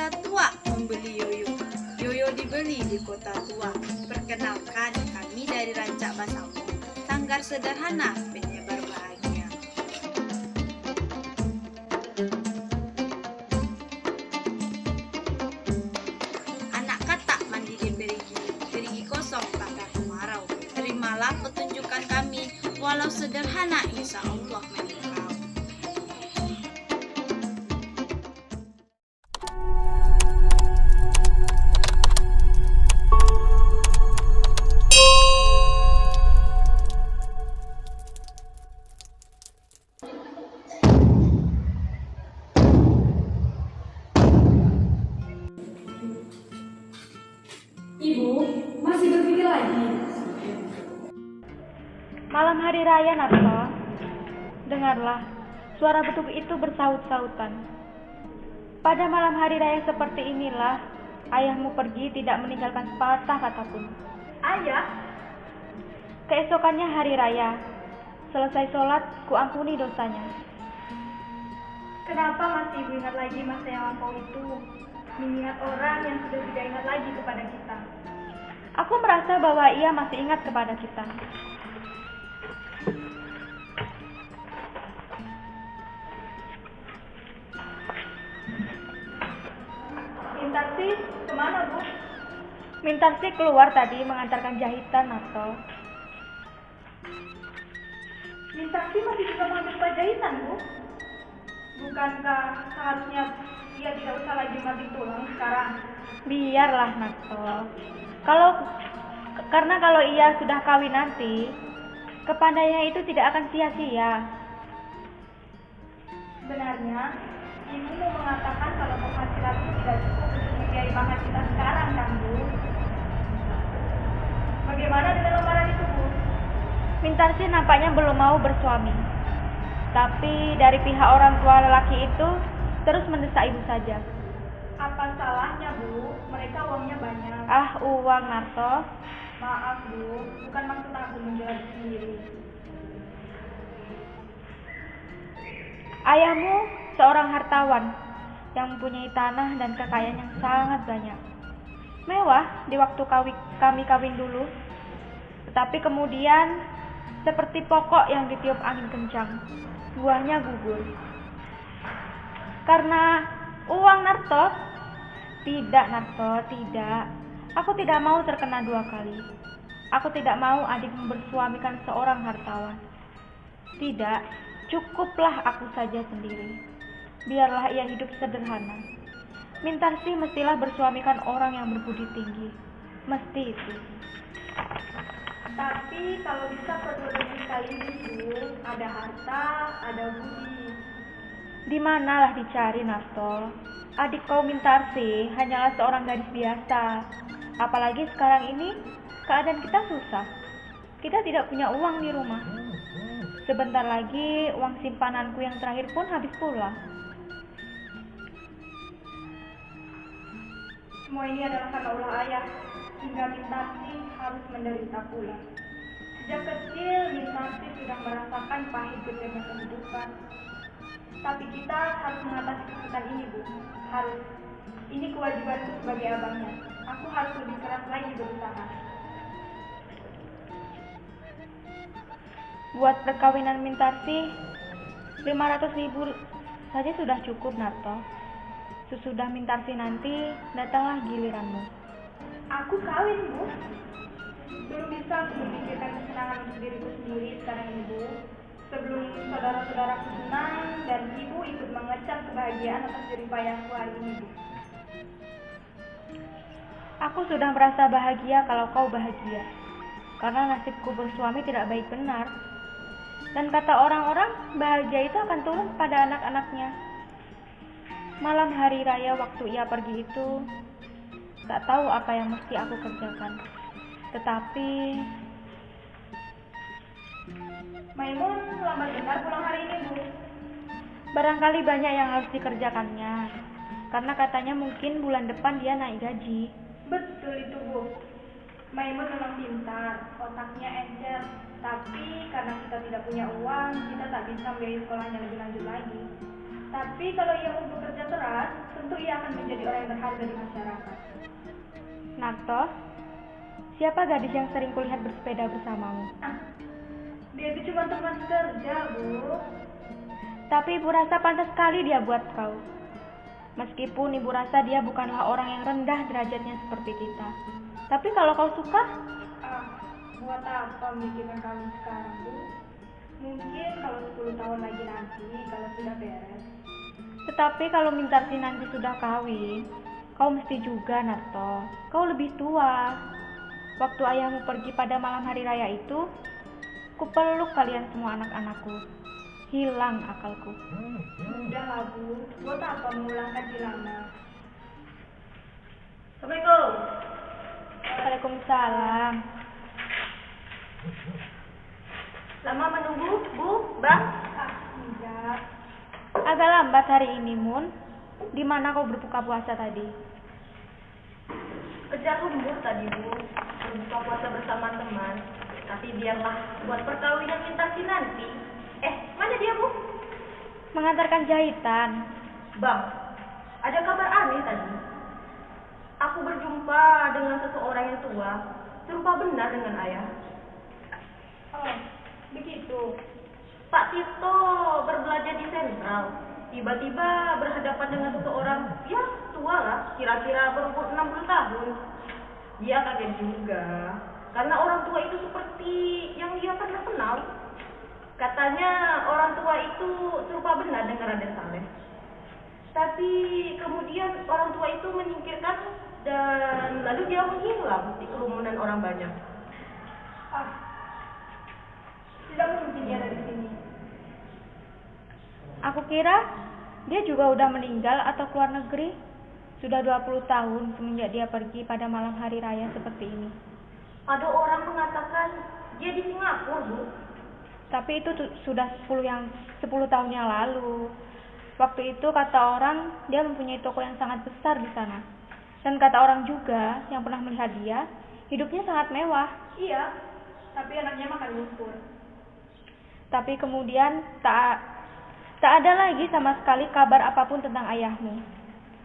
Sila tua membeli yoyo. Yoyo dibeli di kota tua. Perkenalkan, kami dari Rancak Basamu, sanggar sederhana penyebar bahagia. Anak kata mandi di berigi, berigi kosong bakar kemarau. Terimalah petunjukan kami, walau sederhana, insya Allah menyukau. Ibu, masih berpikir lagi? Malam hari raya Narto, dengarlah, suara betuk itu bersaut-sautan. Pada malam hari raya seperti inilah, ayahmu pergi tidak meninggalkan sepatah kata pun. Ayah? Keesokannya hari raya, selesai sholat, kuampuni dosanya. Kenapa masih ibu ingat lagi masa yang lampau itu? Mengingat orang yang sudah tidak ingat lagi kepada kita. Aku merasa bahwa ia masih ingat kepada kita. Mintarsi, kemana Bu? Mintarsi keluar tadi mengantarkan jahitan, Narto. Mintarsi masih juga mengambil jahitan Bu? Bukankah seharusnya ia tidak usah lagi mati tulang sekarang? Biarlah, Narto. Karena kalau ia sudah kawin nanti, kepandaiannya itu tidak akan sia-sia. Sebenarnya, ibu mau mengatakan kalau penghasilanmu tidak cukup untuk membiayai makan kita sekarang, kan Bu? Bagaimana dengan lamaran itu, Bu? Mintarsi nampaknya belum mau bersuami. Tapi dari pihak orang tua lelaki itu terus mendesak ibu saja. Apa salahnya, Bu? Mereka uangnya banyak. Ah, uang, Narto. Maaf, Bu. Bukan maksud aku menjual sendiri. Ayahmu seorang hartawan yang mempunyai tanah dan kekayaan yang sangat banyak. Mewah di waktu kami kawin dulu. Tetapi kemudian seperti pokok yang ditiup angin kencang, buahnya gugur. Karena uang, Narto? Tidak, Narto, tidak. Aku tidak mau terkena dua kali. Aku tidak mau adikmu bersuamikan seorang hartawan. Tidak, cukuplah aku saja sendiri. Biarlah ia hidup sederhana. Mintarsi mestilah bersuamikan orang yang berbudi tinggi. Mesti itu. Tapi kalau bisa kedua-duanya sekaligus, Bu. Ada harta, ada budi. Di manalah dicari, Narto? Adik kau Mintarsi hanyalah seorang gadis biasa. Apalagi sekarang ini keadaan kita susah. Kita tidak punya uang di rumah. Sebentar lagi uang simpananku yang terakhir pun habis pula. Semua ini adalah karena ulah ayah, hingga Mintarsi harus menderita pula. Sejak kecil, Mintarsi sudah merasakan pahit getirnya kehidupan. Tapi kita harus mengatasi kesulitan ini, Bu. Harus. Ini kewajibanku sebagai abangnya. Aku harus lebih keras lagi berusaha. Buat perkawinan Mintarsi, 500.000 saja sudah cukup, Narto. Sesudah Mintarsi nanti, datanglah giliranmu. Aku kawin, Bu. Belum bisa aku memikirkan kesenangan untuk diriku sendiri sekarang ini, Bu. Sebelum saudara-saudaraku senang dan ibu ikut mengecap kebahagiaan atas jeripayahku hari ini, Bu. Aku sudah merasa bahagia kalau kau bahagia. Karena nasibku bersuami tidak baik benar. Dan kata orang-orang, bahagia itu akan turun pada anak-anaknya. Malam hari raya waktu ia pergi itu, tak tahu apa yang mesti aku kerjakan. Tetapi Maimun lambat benar pulang hari ini, Bu. barangkali banyak yang harus dikerjakannya. Karena katanya mungkin bulan depan dia naik gaji. Betul itu, Bu. Maimun memang pintar, otaknya encer. Tapi karena kita tidak punya uang, kita tak bisa membiayai sekolahnya lebih lanjut lagi. Tapi kalau ia mau bekerja keras, tentu ia akan menjadi orang yang berharga di masyarakat. Narto, siapa gadis yang sering kulihat bersepeda bersamamu? Dia itu cuma teman kerja, Bu. Tapi Ibu rasa pantas sekali dia buat kau. Meskipun Ibu rasa dia bukanlah orang yang rendah derajatnya seperti kita. Tapi kalau kau suka, Buat apa memikirkan kawin sekarang, Bu? Mungkin kalau 10 tahun lagi nanti, kalau sudah beres. tetapi kalau Mintarsi nanti sudah kawin, kau mesti juga, Narto. Kau lebih tua. Waktu ayahmu pergi pada malam hari raya itu, kupeluk kalian semua anak-anakku. Hilang akalku. Sudahlah, Bu. Buat apa mengulangkan lama? Assalamualaikum. Waalaikumsalam. Lama menunggu, Bu, Bang? Tidak. Agak lambat hari ini, Mun. Di mana kau berbuka puasa tadi? Kejar lembur tadi, Bu. Berbuka puasa bersama teman. Tapi biarlah buat perkawinan Mintarsi nanti. Mana dia, Bu? Mengantarkan jahitan. Bang, ada kabar aneh tadi. Aku berjumpa dengan seseorang yang tua, serupa benar dengan ayah. Oh, begitu. Pak Tirto berbelanja di sentral. Tiba-tiba berhadapan dengan seseorang, ya tua lah, kira-kira berumur 60 tahun. Dia kaget juga, karena orang tua itu seperti yang dia pernah kenal. Katanya orang tua itu serupa benar dengan Raden Saleh. Tapi kemudian orang tua itu menyingkirkan dan lalu dia menghilang di kerumunan orang banyak. Tidak mungkin dia ada di sini. Aku kira dia juga udah meninggal atau keluar negeri. Sudah 20 tahun semenjak dia pergi pada malam hari raya seperti ini. Ada orang mengatakan dia di Singapura, Bu. Tapi itu sudah 10 tahun yang lalu. Waktu itu kata orang dia mempunyai toko yang sangat besar di sana. Dan kata orang juga yang pernah melihat dia, hidupnya sangat mewah. Iya, tapi anaknya makan lumpur. Tapi kemudian tak ada lagi sama sekali kabar apapun tentang ayahmu.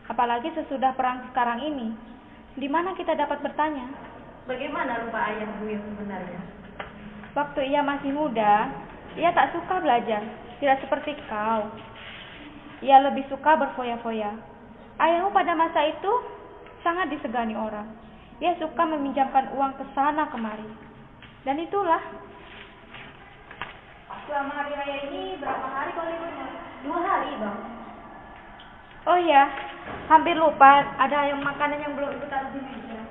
Apalagi sesudah perang sekarang ini. Di mana kita dapat bertanya? Bagaimana rupa ayahmu yang sebenarnya? Waktu ia masih muda, ia tak suka belajar, tidak seperti kau. Ia lebih suka berfoya-foya. Ayahmu pada masa itu sangat disegani orang. Ia suka meminjamkan uang ke sana kemari. Dan itulah. Selama hari raya ini berapa hari kau liburnya? 2 hari, Bang. Oh iya, hampir lupa ada yang makanan yang belum ibu taruh di meja.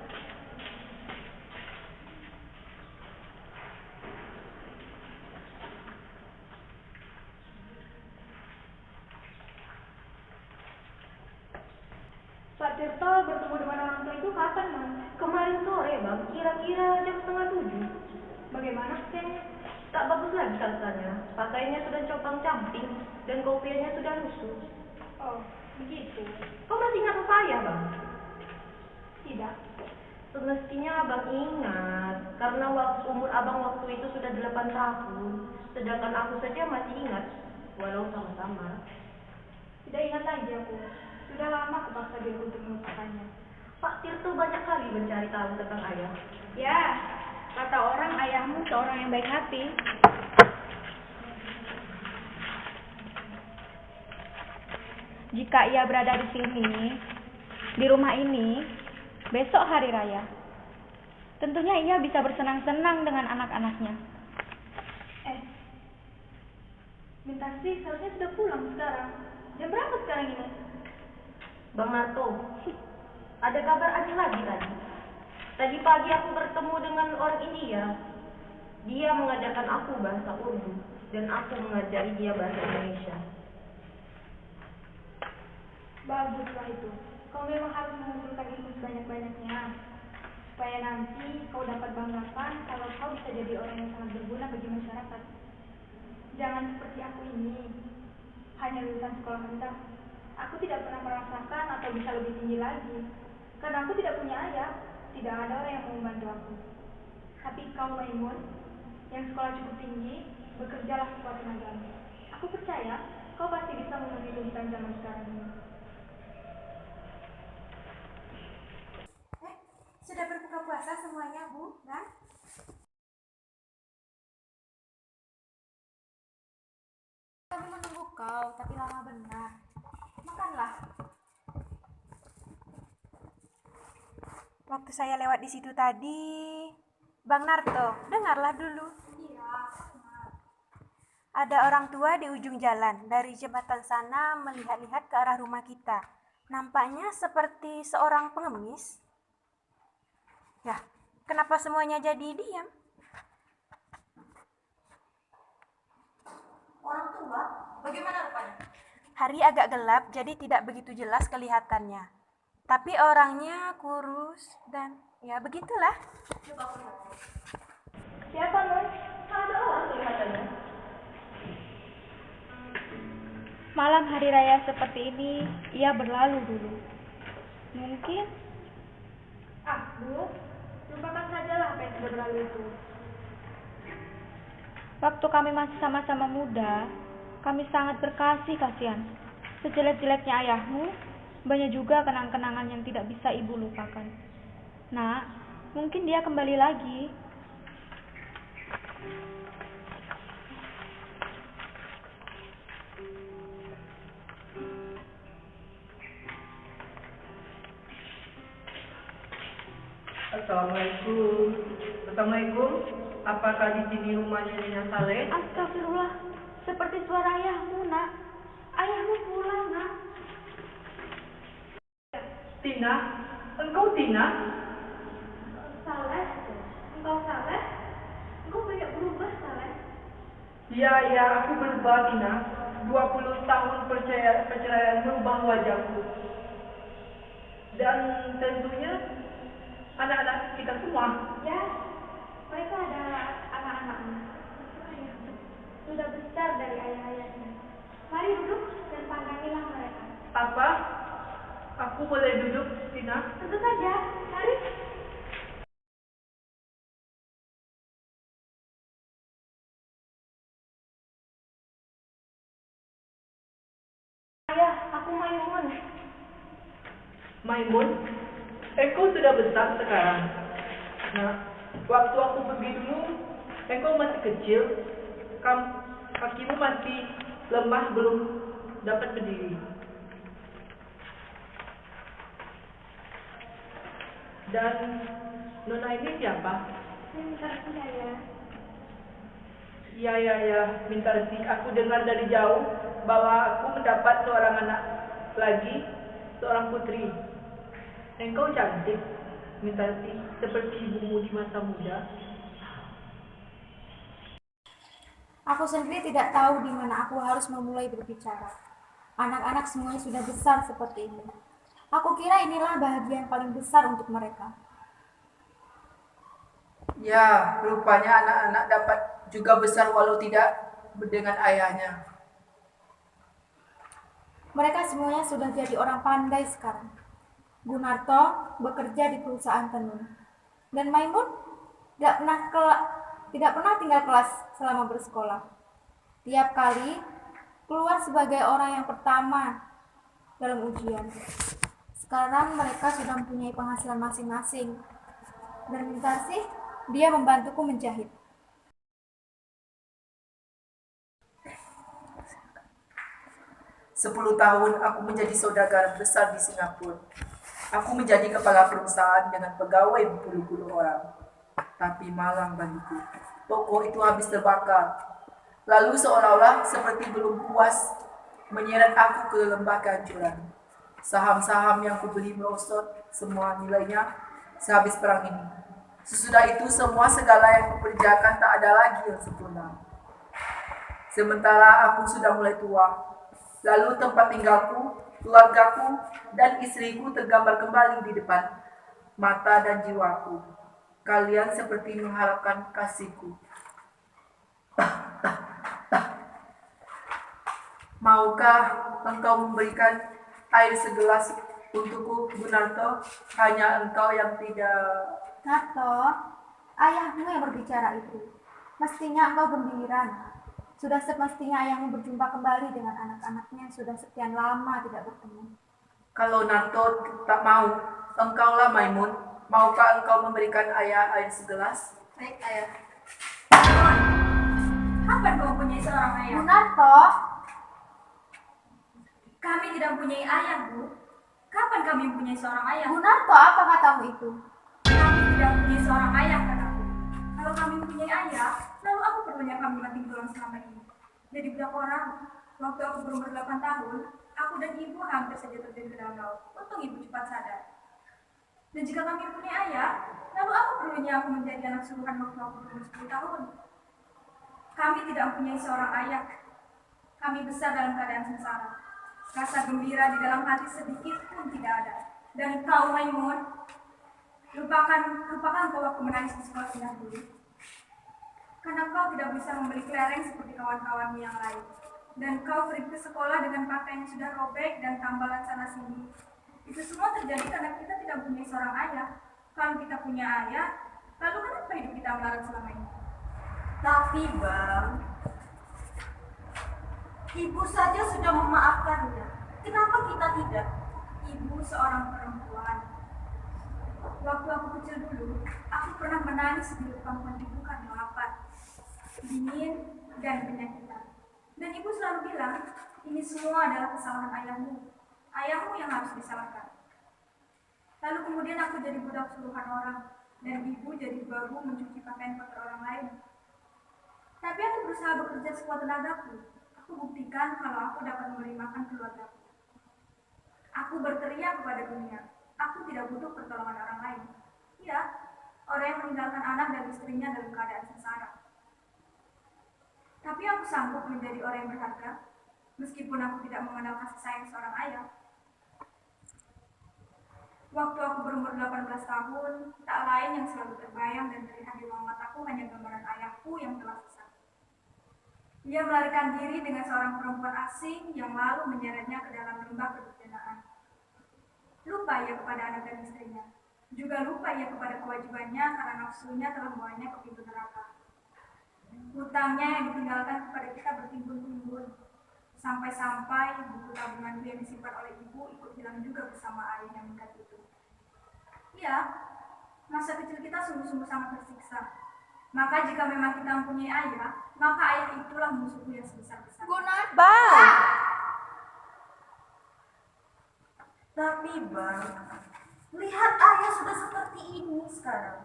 Pak Tirto bertemu dengan orang tua itu kapan, Mas? Kemarin sore, Bang, kira-kira jam 6:30. Bagaimana keadaannya? Tak bagus lagi katanya. Pakainya sudah compang-camping dan kopiahnya sudah lusuh. Oh, begitu. Kau masih ingat apa ayah, Bang? Tidak. Semestinya Abang ingat, karena umur Abang waktu itu sudah 8 tahun, sedangkan aku saja masih ingat, walau sama-sama. Tidak ingat lagi aku. Sudah lama aku paksa diriku untuk melupakannya. Pak Tirto banyak kali mencari tahu tentang ayah. Ya, kata orang ayahmu seorang yang baik hati. Jika ia berada di sini, di rumah ini, besok hari raya, tentunya ia bisa bersenang-senang dengan anak-anaknya. Mintarsi seharusnya sudah pulang sekarang. Jam berapa sekarang ini? Bang Narto, ada kabar aneh lagi tadi. Tadi pagi aku bertemu dengan orang India. Dia mengajarkan aku bahasa Urdu dan aku mengajari dia bahasa Indonesia. Baguslah itu. Kau memang harus mengumpulkan ilmu sebanyak-banyaknya. Supaya nanti kau dapat banggakan kalau kau bisa jadi orang yang sangat berguna bagi masyarakat. Jangan seperti aku ini. Hanya lulusan sekolah rendah. Aku tidak pernah merasakan atau bisa lebih tinggi lagi. Karena aku tidak punya ayah. Tidak ada orang yang mau membantu aku. Tapi kau, Maimun, yang sekolah cukup tinggi, bekerjalah sekuat tenagamu. Aku percaya Kau pasti bisa menghidupkan zaman sekarang ini. Sudah berbuka puasa semuanya, Bu, Nah? Kami menunggu kau, tapi lama benar. Makanlah. Waktu saya lewat di situ tadi, Bang Narto, dengarlah dulu. Iya. Ada orang tua di ujung jalan, dari jembatan sana melihat-lihat ke arah rumah kita. Nampaknya seperti seorang pengemis. Ya, kenapa semuanya jadi diam? Orang tua? Bagaimana rupanya? Hari agak gelap, jadi tidak begitu jelas kelihatannya. Tapi orangnya kurus dan ya begitulah. Coba aku lihat. Siapa, Nun? Ada orang kelihatannya. Malam hari raya seperti ini, ia berlalu dulu. Mungkin Bu, lupakan sajalah apa yang sudah berlalu itu. waktu kami masih sama-sama muda, kami sangat berkasih-kasihan. Sejelek-jeleknya ayahmu, banyak juga kenang-kenangan yang tidak bisa ibu lupakan. Nak, mungkin dia kembali lagi. Assalamualaikum. Assalamualaikum. Apakah di sini rumahnya Nina Saleh? Astagfirullah, seperti suara ayahmu, nak. Ayahmu pulang, nak. Tina? Engkau Tina? Saleh? Engkau Saleh? Engkau banyak berubah, Saleh. Ya, aku berubah Tina. 20 tahun perceraian merubah wajahku. Dan tentunya anak-anak kita semua. Ya, mereka adalah anak-anakmu. Sudah besar dari ayah-ayahnya. Mari duduk dan pandangilah mereka. Apa? Aku boleh duduk, Tina? Tentu saja, mari. Ayah, aku Maimun. Maimun, engkau sudah besar sekarang. Nah, waktu aku pergi dulu, engkau masih kecil. Kakimu masih lemah, belum dapat berdiri. Dan Nona ini siapa? Saya minta ya. Ya, minta resi. Aku dengar dari jauh bahwa aku mendapat seorang anak lagi, seorang putri. Engkau cantik, minta resi, seperti ibumu di masa muda. Aku sendiri tidak tahu di mana aku harus memulai berbicara. Anak-anak semuanya sudah besar seperti ini. Aku kira inilah bahagia yang paling besar untuk mereka. Ya, rupanya anak-anak dapat juga besar walau tidak dengan ayahnya. Mereka semuanya sudah jadi orang pandai sekarang. Gunarto bekerja di perusahaan tenun. Dan Maimun tidak pernah tinggal kelas selama bersekolah. Tiap kali keluar sebagai orang yang pertama dalam ujian. Sekarang mereka sudah mempunyai penghasilan masing-masing. Dan Mintarsih, dia membantuku menjahit. Sepuluh tahun aku menjadi saudagar besar di Singapura. Aku menjadi kepala perusahaan dengan pegawai berpuluh-puluh orang. Tapi malang bagiku, toko itu habis terbakar. Lalu seolah-olah seperti belum puas menyeret aku ke lembah kehancuran. Saham-saham yang kubeli merosot semua nilainya sehabis perang ini. Sesudah itu semua segala yang kukerjakan tak ada lagi yang sempurna. Sementara aku sudah mulai tua. Lalu tempat tinggalku, keluargaku, dan istriku tergambar kembali di depan mata dan jiwaku. Kalian seperti mengharapkan kasihku. Maukah engkau memberikan air segelas untukku, Gunarto? Hanya engkau yang tidak... Narto, ayahmu yang berbicara itu. Mestinya engkau gembira. Sudah semestinya ayahmu berjumpa kembali dengan anak-anaknya yang sudah sekian lama tidak bertemu. Kalau Narto tak mau, engkaulah Maimun. Maukah engkau memberikan ayah air segelas? Baik, ayah. Kapan kau mempunyai seorang ayah? Bu Narto, Kami tidak mempunyai ayah, Bu. Kapan kami mempunyai seorang ayah? Bu Narto, apa katamu itu? Kami tidak mempunyai seorang ayah, kataku. Kalau kami mempunyai ayah, lalu apa perlunya kami mati tulang selama ini? Jadi budak orang, waktu aku berumur 8 tahun, aku dan ibu hampir saja terjun ke dalam laut. Untung ibu cepat sadar. Dan jika kami mempunyai ayah, lalu apa perlunya aku menjadi anak suruhan waktu aku berumur 10 tahun? Kami tidak mempunyai seorang ayah. Kami besar dalam keadaan sengsara. Rasa gembira di dalam hati sedikit pun tidak ada. Dan kau, Maimun, lupakan kau waktu menangis di sekolah pindah dulu. Karena kau tidak bisa membeli kelereng seperti kawan-kawanmu yang lain. Dan kau pergi ke sekolah dengan pakaian yang sudah robek dan tambalan sana sini. Itu semua terjadi karena kita tidak punya seorang ayah. Kalau kita punya ayah, lalu kenapa hidup kita melarat selama ini? Tapi Bang, ibu saja sudah memaafkannya. Kenapa kita tidak? Ibu seorang perempuan. Waktu aku kecil dulu, aku pernah menangis di pangkuan ibu karena lapar, dingin, dan penyakitan. Dan ibu selalu bilang, ini semua adalah kesalahan ayahmu. Ayahmu yang harus disalahkan. Lalu kemudian aku jadi budak suruhan orang, dan ibu jadi babu mencuci pakaian kotor orang lain. Tapi aku berusaha bekerja sekuat tenagaku. Aku buktikan kalau aku dapat memberi makan keluargaku. Aku berteriak kepada dunia. Aku tidak butuh pertolongan orang lain. Ya, orang yang meninggalkan anak dan istrinya dalam keadaan sengsara. Tapi aku sanggup menjadi orang yang berharga, meskipun aku tidak mengenal kasih sayang seorang ayah. Waktu aku berumur 18 tahun, tak lain yang selalu terbayang dan terlihat di ruang mataku hanya gambaran ayahku yang telah sesat. Ia melarikan diri dengan seorang perempuan asing yang lalu menyeretnya ke dalam lembah kedurjanaan. Lupa ia kepada anak dan istrinya. Juga lupa ia kepada kewajibannya karena nafsunya telah membawanya ke pintu neraka. Hutangnya yang ditinggalkan kepada kita bertimbun-timbun. Sampai-sampai buku tabungan yang disimpan oleh ibu ikut hilang juga bersama ayah yang minggat itu. Ya, masa kecil kita sungguh-sungguh sangat tersiksa. Maka jika memang kita mempunyai ayah, maka ayah itulah musuhku yang sebesar-besar. Tapi Bang, lihat ayah sudah seperti ini sekarang.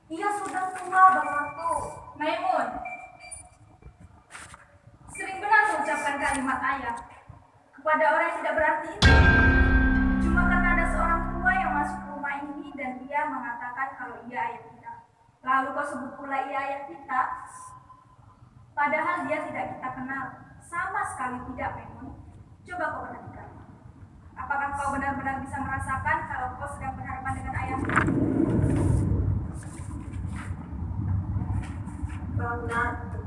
Ia sudah tua Bang Narto. Maimun, sering benar mengucapkan kalimat ayah kepada orang yang tidak berarti itu. Cuma karena ada seorang tua yang masuk ke rumah ini dan dia mengatakan kalau ia ayah kita. Lalu kau sebut pula ia ayah kita, padahal dia tidak kita kenal. Sama sekali tidak, Maimun. Coba kau perhatikan. Apakah kau benar-benar bisa merasakan kalau kau sedang berhadapan dengan ayahmu? Bang Narto,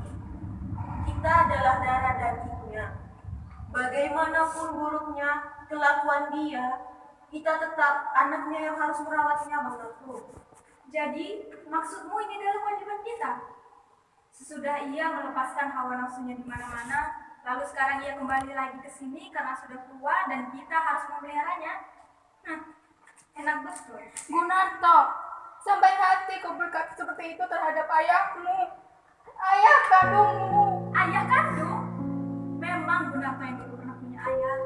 kita adalah darah dagingnya. Bagaimanapun buruknya kelakuan dia, kita tetap anaknya yang harus merawatnya Bang Narto. Jadi, maksudmu ini adalah kewajiban kita? Sesudah ia melepaskan hawa nafsunya di mana-mana, lalu sekarang ia kembali lagi ke sini karena sudah tua dan kita harus memeliharanya. Enak betul. Bu Narto, sampai hati kau berkata seperti itu terhadap ayahmu. Ayah kandungmu. Ayah kandung? Memang Bu Narto yang dulu pernah punya ayah,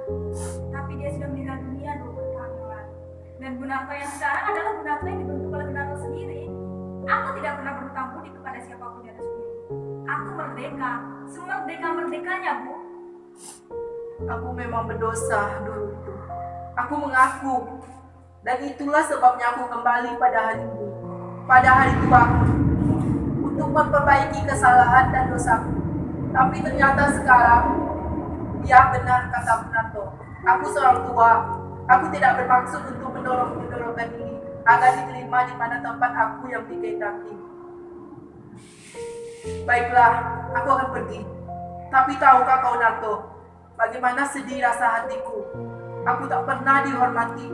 tapi dia sudah meninggal dunia 20 tahun yang lalu. Dan Bu Narto yang sekarang adalah Bu Narto yang dibentuk oleh Bu Narto sendiri. Aku tidak pernah berhutang budi kepada siapapun di atas bumi. Aku merdeka, semerdeka-merdekanya, Bu. Aku memang berdosa dulu itu. Aku mengaku. Dan itulah sebabnya aku kembali pada hari ini. Pada hari tuaku. Untuk memperbaiki kesalahan dan dosaku. Tapi ternyata sekarang, ya benar kata Bu Narto. Aku seorang tua. Aku tidak bermaksud untuk mendorong-mendorongkan ini agar diterima di mana tempat aku yang dikehendaki. Baiklah, aku akan pergi. Tapi tahukah kau Narto, bagaimana sedih rasa hatiku. Aku tak pernah dihormati.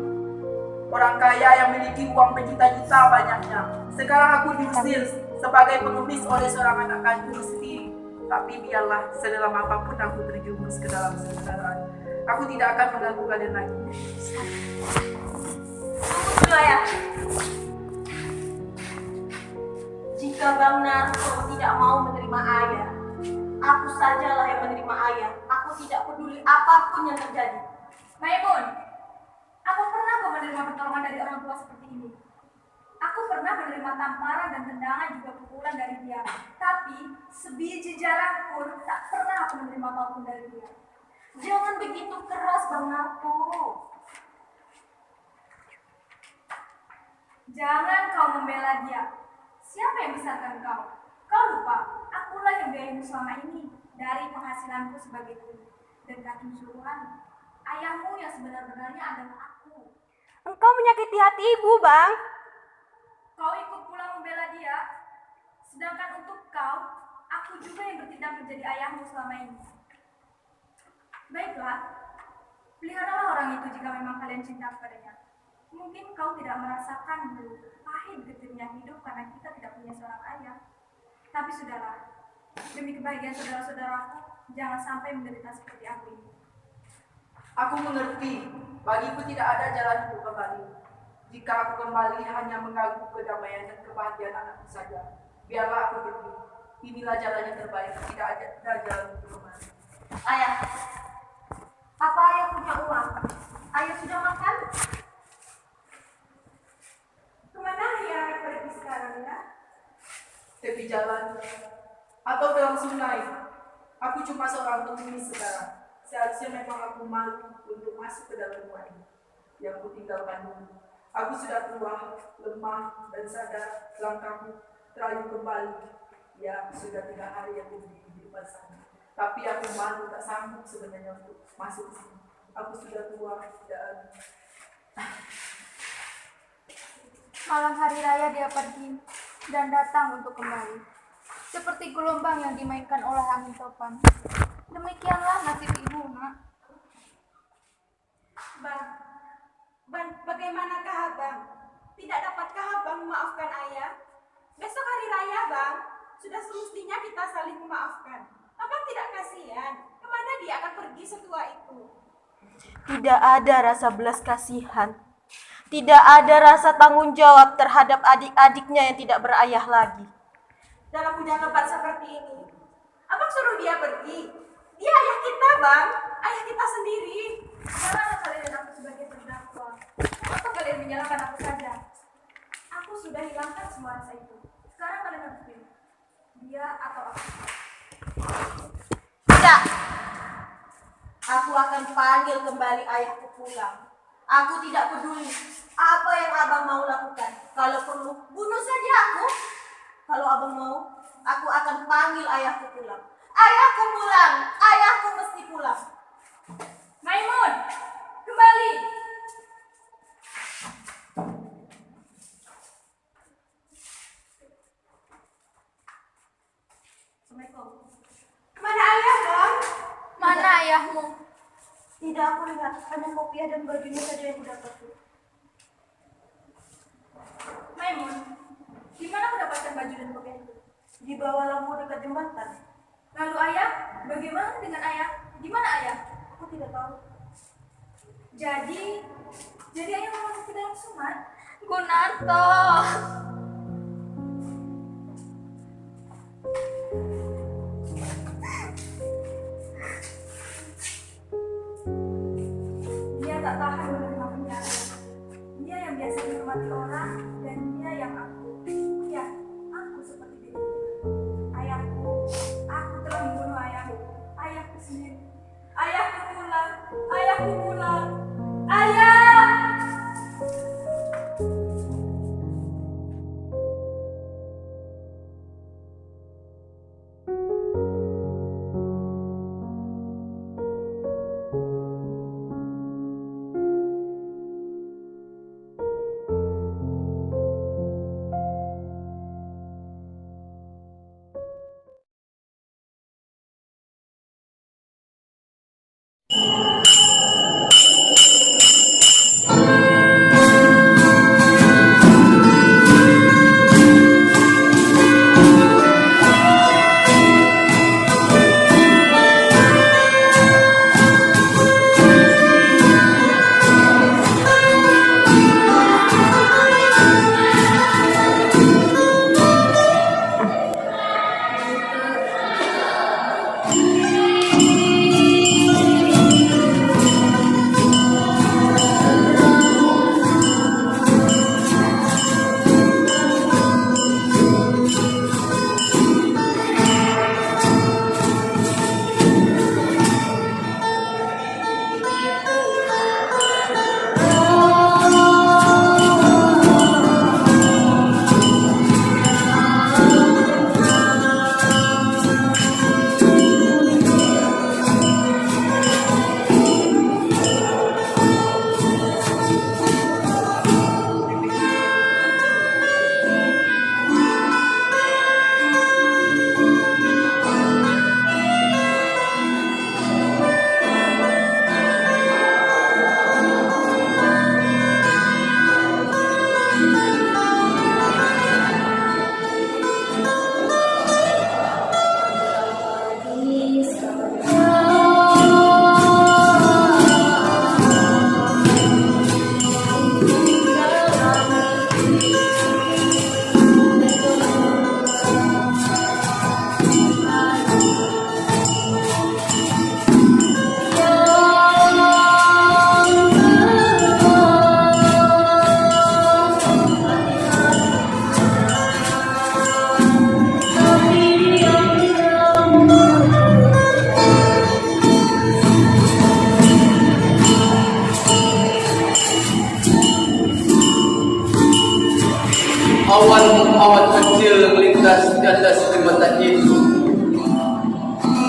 Orang kaya yang memiliki uang berjuta-juta banyaknya. Sekarang aku diusir sebagai pengemis oleh seorang anak kandung sendiri. Tapi biarlah sedalam apapun aku terjerumus ke dalam kesengsaraan, aku tidak akan mengganggu kalian lagi. Tunggu dulu ya. Jika Bang Narto tidak mau menerima ayah, aku sajalah yang menerima ayah. Aku tidak peduli apapun yang terjadi. Maimun, apa pernah kau menerima pertolongan dari orang tua seperti ini? Aku pernah menerima tamparan dan tendangan juga pukulan dari dia. Tapi sebiji jarak pun tak pernah aku menerima apapun dari dia. Jangan begitu keras, Bang Narto. Jangan kau membela dia. Siapa yang besarkan kau? Kau lupa, akulah yang biayamu selama ini dari penghasilanku sebagai guru. Dan kaki suruhan, ayahmu yang sebenar-benarnya adalah aku. Engkau menyakiti hati ibu, Bang. Kau ikut pulang membela dia, sedangkan untuk kau, aku juga yang bertindak menjadi ayahmu selama ini. Baiklah, peliharalah orang itu jika memang kalian cinta kepadanya. Mungkin kau tidak merasakan dulu pahit getirnya hidup karena kita tidak punya seorang ayah. Tapi sudahlah, demi kebahagiaan saudara-saudaraku, jangan sampai menderita seperti aku ini. Aku mengerti, bagiku tidak ada jalan untuk kembali. Jika aku kembali hanya mengganggu kedamaian dan kebahagiaan anakku saja, biarlah aku pergi. Inilah jalan yang terbaik, tidak ada jalan untuk kembali. Ayah, apa ayah punya uang? Ayah sudah makan? Kemana ayah pergi sekarang ya? Tepi jalan atau dalam sungai. Aku cuma seorang pengemis sekarang. Seharusnya memang aku malu untuk masuk ke dalam rumah ini yang ku tinggalkan dulu. Aku sudah tua, lemah, dan sadar langkahku terayu kembali. Ya, sudah 3 hari aku di depan sana. Tapi aku malu, tak sanggup sebenarnya untuk masuk ke sini. Aku sudah tua dan Malam hari raya dia pergi dan datang untuk kembali. Seperti gelombang yang dimainkan oleh angin topan. Demikianlah nasib ibu, nak. Bang, bagaimanakah abang? Tidak dapatkah abang memaafkan ayah? Besok hari raya, Bang. Sudah semestinya kita saling memaafkan. Abang tidak kasihan? Kemana dia akan pergi setua itu? Tidak ada rasa belas kasihan. Tidak ada rasa tanggung jawab terhadap adik-adiknya yang tidak berayah lagi. Dalam hujan lebat seperti ini, abang suruh dia pergi. Dia ayah kita, Bang. Ayah kita sendiri. Janganlah kalian aku sebagai terdakwa. Kenapa kalian menyalahkan aku saja? Aku sudah hilangkan semua rasa itu. Sekarang kalian harus pilih. Dia atau aku. Tidak. Aku akan panggil kembali ayahku pulang. Aku tidak peduli apa yang abang mau lakukan. Kalau perlu, bunuh saja aku. Kalau abang mau, aku akan panggil ayahku pulang. Ayahku pulang. Ayahku mesti pulang. Maimun, kembali. Assalamualaikum. Kemana ayah, Bang? Mana ayahmu? Tidak, aku lihat. Hanya kopiah dan bajunya saja yang kudapat. Maimun, di mana kau dapatkan baju dan kopiah itu? Di bawah lampu dekat jembatan. Lalu ayah, bagaimana dengan ayah? Di mana ayah? Aku tidak tahu. Jadi ayah mau masuk ke dalam sumur? Gunarto. Dia tak tahan menerima penjara. Dia yang biasa dihormati orang dan dia yang aku. Ya, aku seperti dia. Ayahku, aku telah membunuh ayahku. Ayahku sendiri. Ayahku pulang. Ayahku pulang. Ayah!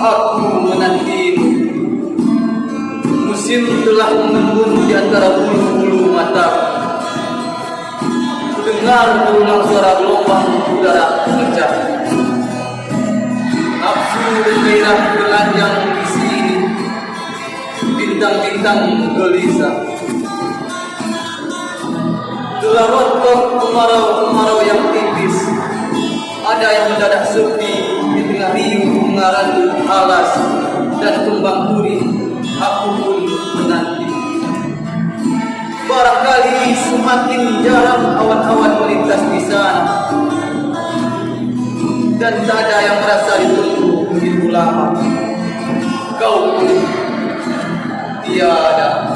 aku menantimu. Musim telah mengembun di antara bulu-bulu mata. Dengar berulang suara gelombang udara pemecah. Nafsu dan gairah berlanjang di sini. Bintang-bintang gelisah. Telah rontok kemarau-kemarau yang tipis. Ada yang mendadak sepi di tengah riuh mengarantu alas dan kembang turi. Aku pun menanti. Barangkali semakin jarang awan-awan melintas di sana, dan tak ada yang merasa ditunggu begitu lama. Kau pun tiada.